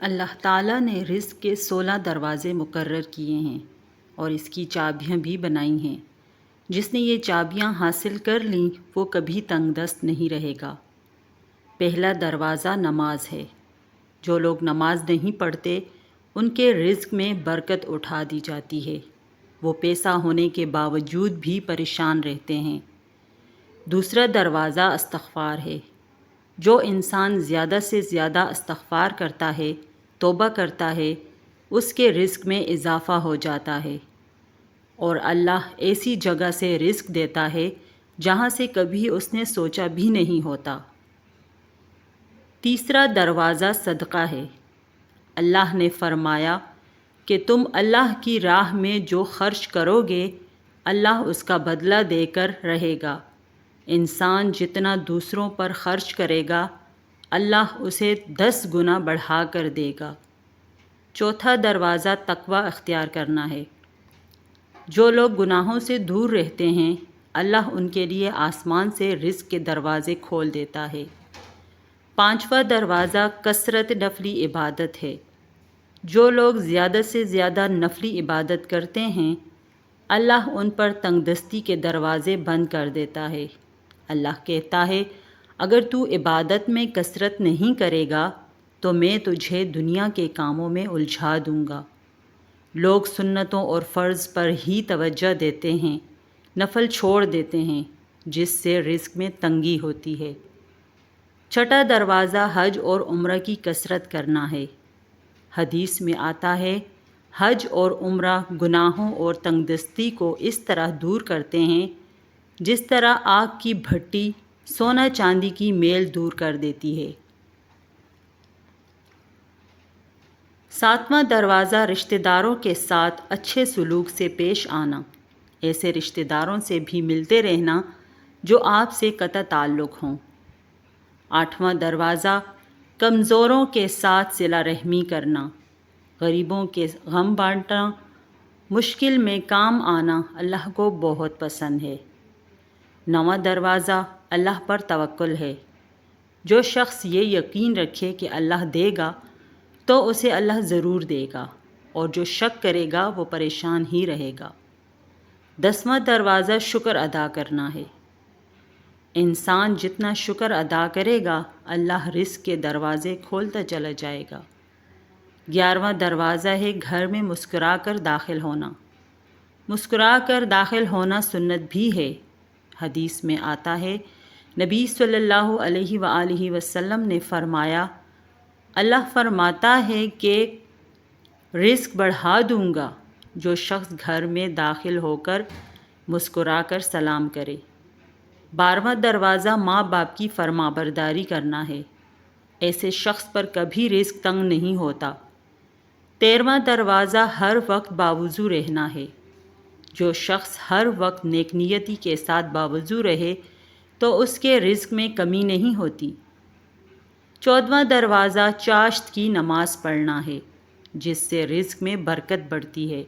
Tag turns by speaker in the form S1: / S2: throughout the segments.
S1: اللہ تعالیٰ نے رزق کے 16 دروازے مقرر کیے ہیں اور اس کی چابیاں بھی بنائی ہیں۔ جس نے یہ چابیاں حاصل کر لیں وہ کبھی تنگ دست نہیں رہے گا۔ پہلا دروازہ نماز ہے۔ جو لوگ نماز نہیں پڑھتے ان کے رزق میں برکت اٹھا دی جاتی ہے۔ وہ پیسہ ہونے کے باوجود بھی پریشان رہتے ہیں۔ دوسرا دروازہ استغفار ہے۔ جو انسان زیادہ سے زیادہ استغفار کرتا ہے، توبہ کرتا ہے، اس کے رزق میں اضافہ ہو جاتا ہے اور اللہ ایسی جگہ سے رزق دیتا ہے جہاں سے کبھی اس نے سوچا بھی نہیں ہوتا۔ تیسرا دروازہ صدقہ ہے۔ اللہ نے فرمایا کہ تم اللہ کی راہ میں جو خرچ کرو گے اللہ اس کا بدلہ دے کر رہے گا۔ انسان جتنا دوسروں پر خرچ کرے گا اللہ اسے 10 گنا بڑھا کر دے گا۔ چوتھا دروازہ تقوی اختیار کرنا ہے۔ جو لوگ گناہوں سے دور رہتے ہیں اللہ ان کے لیے آسمان سے رزق کے دروازے کھول دیتا ہے۔ پانچواں دروازہ کثرت نفلی عبادت ہے۔ جو لوگ زیادہ سے زیادہ نفلی عبادت کرتے ہیں اللہ ان پر تنگ دستی کے دروازے بند کر دیتا ہے۔ اللہ کہتا ہے اگر تو عبادت میں کثرت نہیں کرے گا تو میں تجھے دنیا کے کاموں میں الجھا دوں گا۔ لوگ سنتوں اور فرض پر ہی توجہ دیتے ہیں، نفل چھوڑ دیتے ہیں جس سے رزق میں تنگی ہوتی ہے۔ چھٹا دروازہ حج اور عمرہ کی کثرت کرنا ہے۔ حدیث میں آتا ہے حج اور عمرہ گناہوں اور تنگ دستی کو اس طرح دور کرتے ہیں جس طرح آگ کی بھٹی سونا چاندی کی میل دور کر دیتی ہے۔ ساتواں دروازہ رشتہ داروں کے ساتھ اچھے سلوک سے پیش آنا۔ ایسے رشتہ داروں سے بھی ملتے رہنا جو آپ سے قطع تعلق ہوں۔ آٹھواں دروازہ کمزوروں کے ساتھ صلہ رحمی کرنا۔ غریبوں کے غم بانٹنا، مشکل میں کام آنا اللہ کو بہت پسند ہے۔ نواں دروازہ اللہ پر توکل ہے۔ جو شخص یہ یقین رکھے کہ اللہ دے گا تو اسے اللہ ضرور دے گا اور جو شک کرے گا وہ پریشان ہی رہے گا۔ 10واں دروازہ شکر ادا کرنا ہے۔ انسان جتنا شکر ادا کرے گا اللہ رزق کے دروازے کھولتا چلا جائے گا۔ 11واں دروازہ ہے گھر میں مسکرا کر داخل ہونا۔ مسکرا کر داخل ہونا سنت بھی ہے۔ حدیث میں آتا ہے نبی صلی اللہ علیہ وآلہ وسلم نے فرمایا اللہ فرماتا ہے کہ رزق بڑھا دوں گا جو شخص گھر میں داخل ہو کر مسکرا کر سلام کرے۔ 12واں دروازہ ماں باپ کی فرمانبرداری کرنا ہے۔ ایسے شخص پر کبھی رزق تنگ نہیں ہوتا۔ 13واں دروازہ ہر وقت باوضو رہنا ہے۔ جو شخص ہر وقت نیک نیتی کے ساتھ باوضو رہے تو اس کے رزق میں کمی نہیں ہوتی۔ 14واں دروازہ چاشت کی نماز پڑھنا ہے جس سے رزق میں برکت بڑھتی ہے۔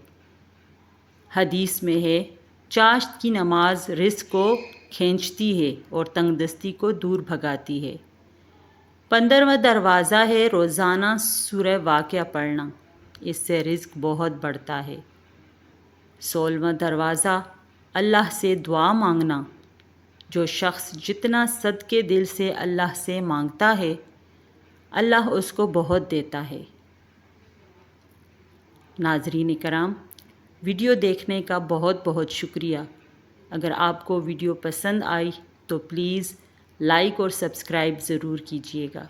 S1: حدیث میں ہے چاشت کی نماز رزق کو کھینچتی ہے اور تنگ دستی کو دور بھگاتی ہے۔ 15واں دروازہ ہے روزانہ سورہ واقعہ پڑھنا، اس سے رزق بہت بڑھتا ہے۔ 16واں دروازہ اللہ سے دعا مانگنا۔ جو شخص جتنا صدقے دل سے اللہ سے مانگتا ہے اللہ اس کو بہت دیتا ہے۔ ناظرین کرام، ویڈیو دیکھنے کا بہت بہت شکریہ۔ اگر آپ کو ویڈیو پسند آئی تو پلیز لائک اور سبسکرائب ضرور کیجیے گا۔